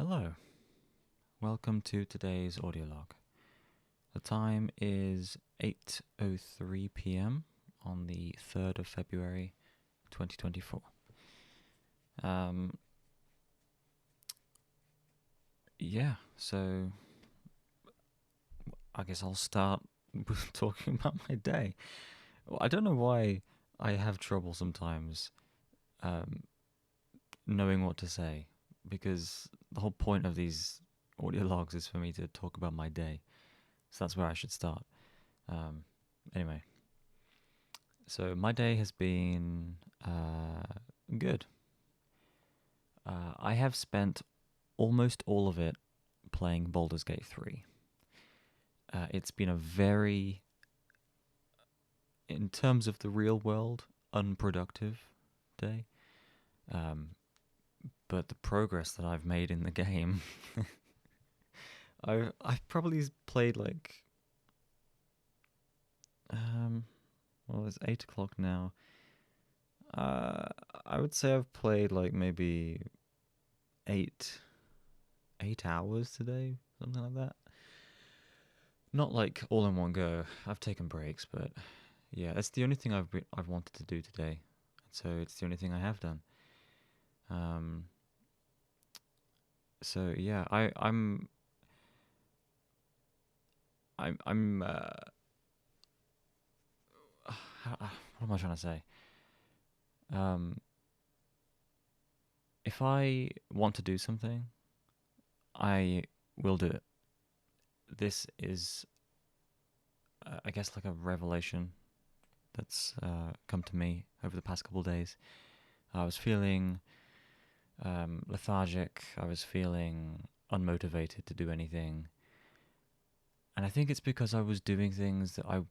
Hello, welcome to today's audio log. The time is 8:03 p.m. on the 3rd of February 2024. So I guess I'll start with talking about my day. Well, I don't know why I have trouble sometimes knowing what to say, because the whole point of these audio logs is for me to talk about my day. So that's where I should start. Anyway, so my day has been good. I have spent almost all of it playing Baldur's Gate 3. It's been a very, in terms of the real world, unproductive day. But the progress that I've made in the game, I've probably played like, well, it's 8 o'clock now. I would say I've played like maybe 8 hours today, something like that. Not like all in one go. I've taken breaks, but yeah, that's the only thing I've wanted to do today. So it's the only thing I have done. So yeah, I'm what am I trying to say? If I want to do something, I will do it. This is, I guess, like a revelation that's come to me over the past couple of days. I was feeling lethargic. I was feeling unmotivated to do anything. And I think it's because I was doing things that I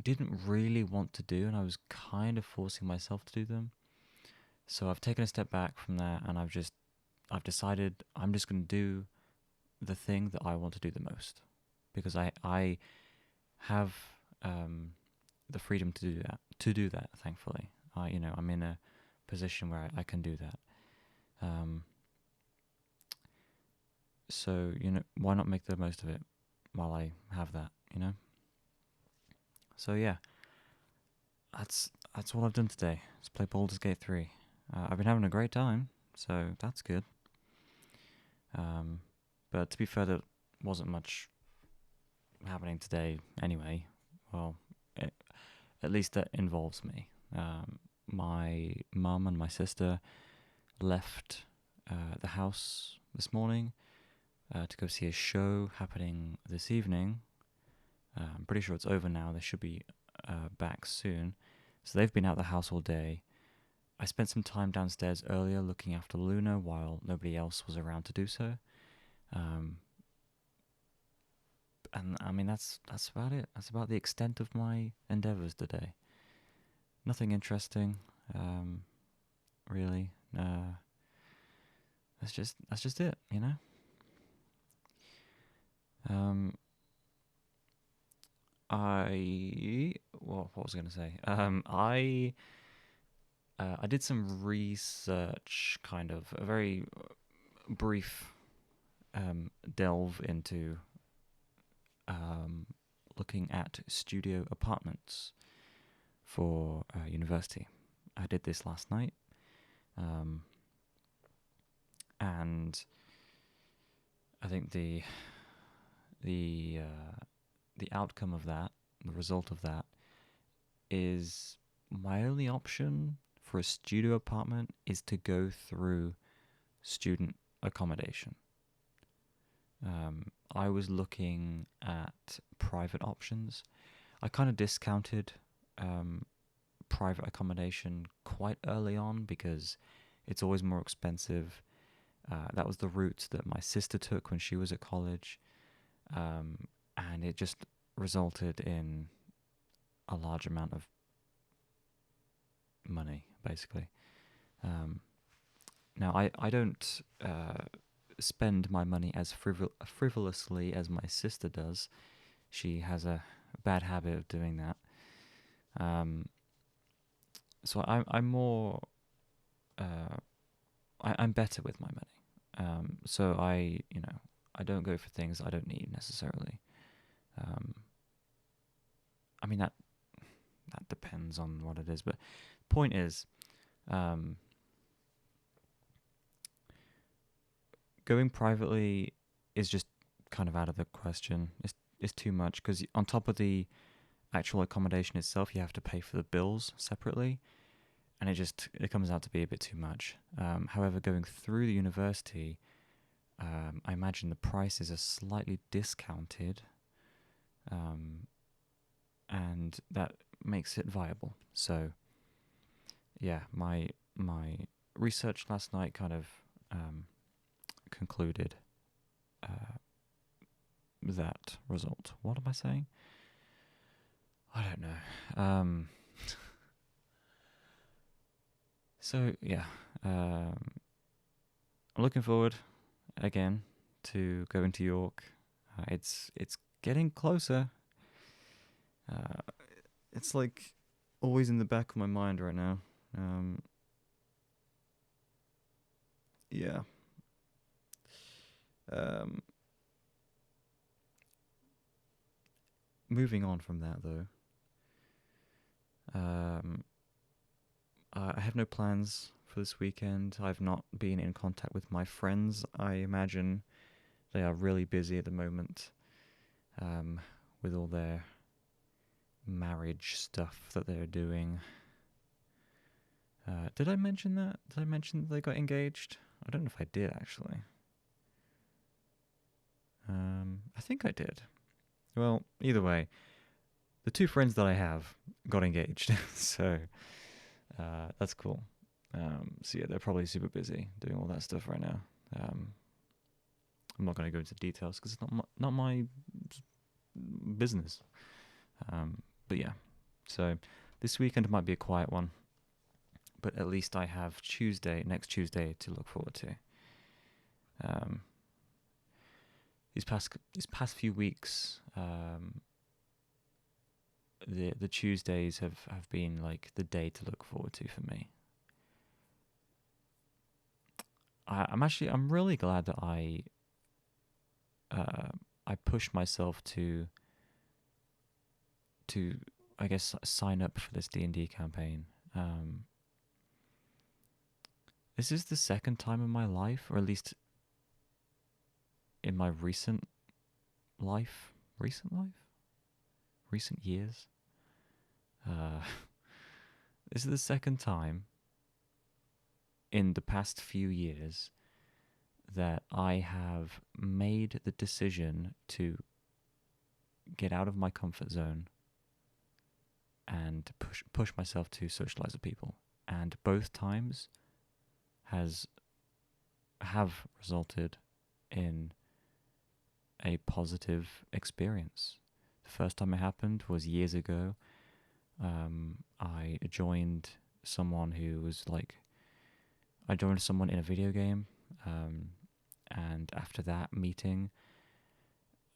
didn't really want to do, and I was kind of forcing myself to do them. So I've taken a step back from that, and I've decided I'm just going to do the thing that I want to do the most, because I have the freedom to do that. Thankfully, I'm in a position where I can do that. So why not make the most of it while I have that? So yeah, that's what I've done today. Let's play Baldur's Gate 3. I've been having a great time, so that's good. But to be fair, there wasn't much happening today anyway. Well, at least that involves me. My mum and my sister left the house this morning to go see a show happening this evening. I'm pretty sure it's over now. They should be back soon. So they've been out the house all day. I spent some time downstairs earlier looking after Luna while nobody else was around to do so. And I mean, that's about it. That's about the extent of my endeavours today. Nothing interesting, really. That's just it, what was I going to say? I did some research, kind of a very brief delve into looking at studio apartments for university. I did this last night, and I think the outcome of that, the result of that, is my only option for a studio apartment is to go through student accommodation. I was looking at private options. I kind of discounted private accommodation quite early on because it's always more expensive. That was the route that my sister took when she was at college, and it just resulted in a large amount of money, basically. Now, I don't spend my money as frivolously as my sister does. She has a bad habit of doing that. So I'm more... I'm better with my money. So I don't go for things I don't need necessarily. Um, I mean that depends on what it is, but point is, um, going privately is just kind of out of the question. It's too much because on top of the actual accommodation itself, you have to pay for the bills separately, and it comes out to be a bit too much. However, going through the university, I imagine the prices are slightly discounted, um, and that makes it viable. So yeah, my research last night kind of concluded uh, that result. What am I saying? I don't know. So yeah, I'm looking forward again to going to York. It's getting closer. Uh, it's like always in the back of my mind right now. Yeah. Um, Moving on from that though, um, I have no plans for this weekend. I've not been in contact with my friends. I imagine they are really busy at the moment, with all their marriage stuff that they're doing. Did I mention that? Did I mention that they got engaged? I don't know if I did actually. I think I did. Well, either way, the two friends that I have got engaged, so that's cool. So yeah, they're probably super busy doing all that stuff right now. I'm not going to go into details because it's not my business. But yeah, so this weekend might be a quiet one, but at least I have next Tuesday, to look forward to. Um, these past few weeks, the Tuesdays have been like the day to look forward to for me. I'm really glad that I pushed myself to I guess sign up for this D&D campaign. This is the second time in my life, or at least in my recent life, recent years. Uh, this is the second time in the past few years that I have made the decision to get out of my comfort zone and push myself to socialize with people. And both times have resulted in a positive experience. The first time it happened was years ago. I joined someone who was like, I joined someone in a video game, and after that meeting,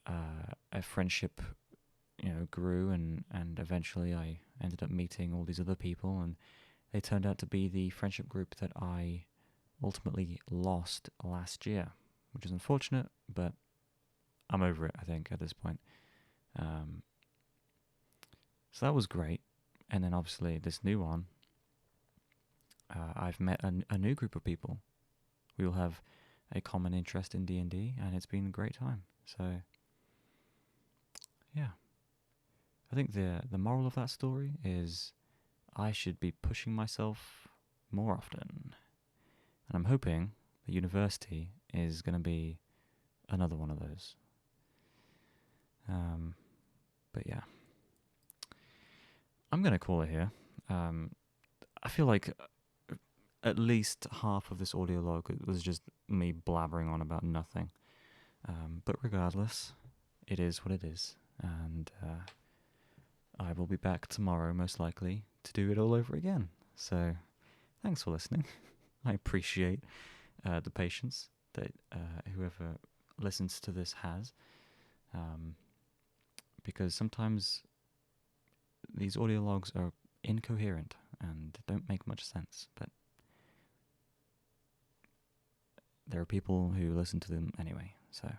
a friendship, grew, and eventually I ended up meeting all these other people, and they turned out to be the friendship group that I ultimately lost last year, which is unfortunate, but I'm over it, I think, at this point. So that was great. And then obviously this new one, I've met a new group of people. We all have a common interest in D&D, and it's been a great time. So, yeah. I think the moral of that story is I should be pushing myself more often. And I'm hoping the university is going to be another one of those. But yeah. I'm going to call it here. I feel like at least half of this audio log was just me blabbering on about nothing. But regardless, it is what it is. And I will be back tomorrow, most likely, to do it all over again. So, thanks for listening. I appreciate the patience that whoever listens to this has. Because sometimes these audio logs are incoherent and don't make much sense. But there are people who listen to them anyway, so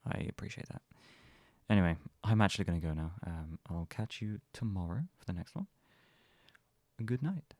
I appreciate that. Anyway, I'm actually going to go now. I'll catch you tomorrow for the next one. Good night.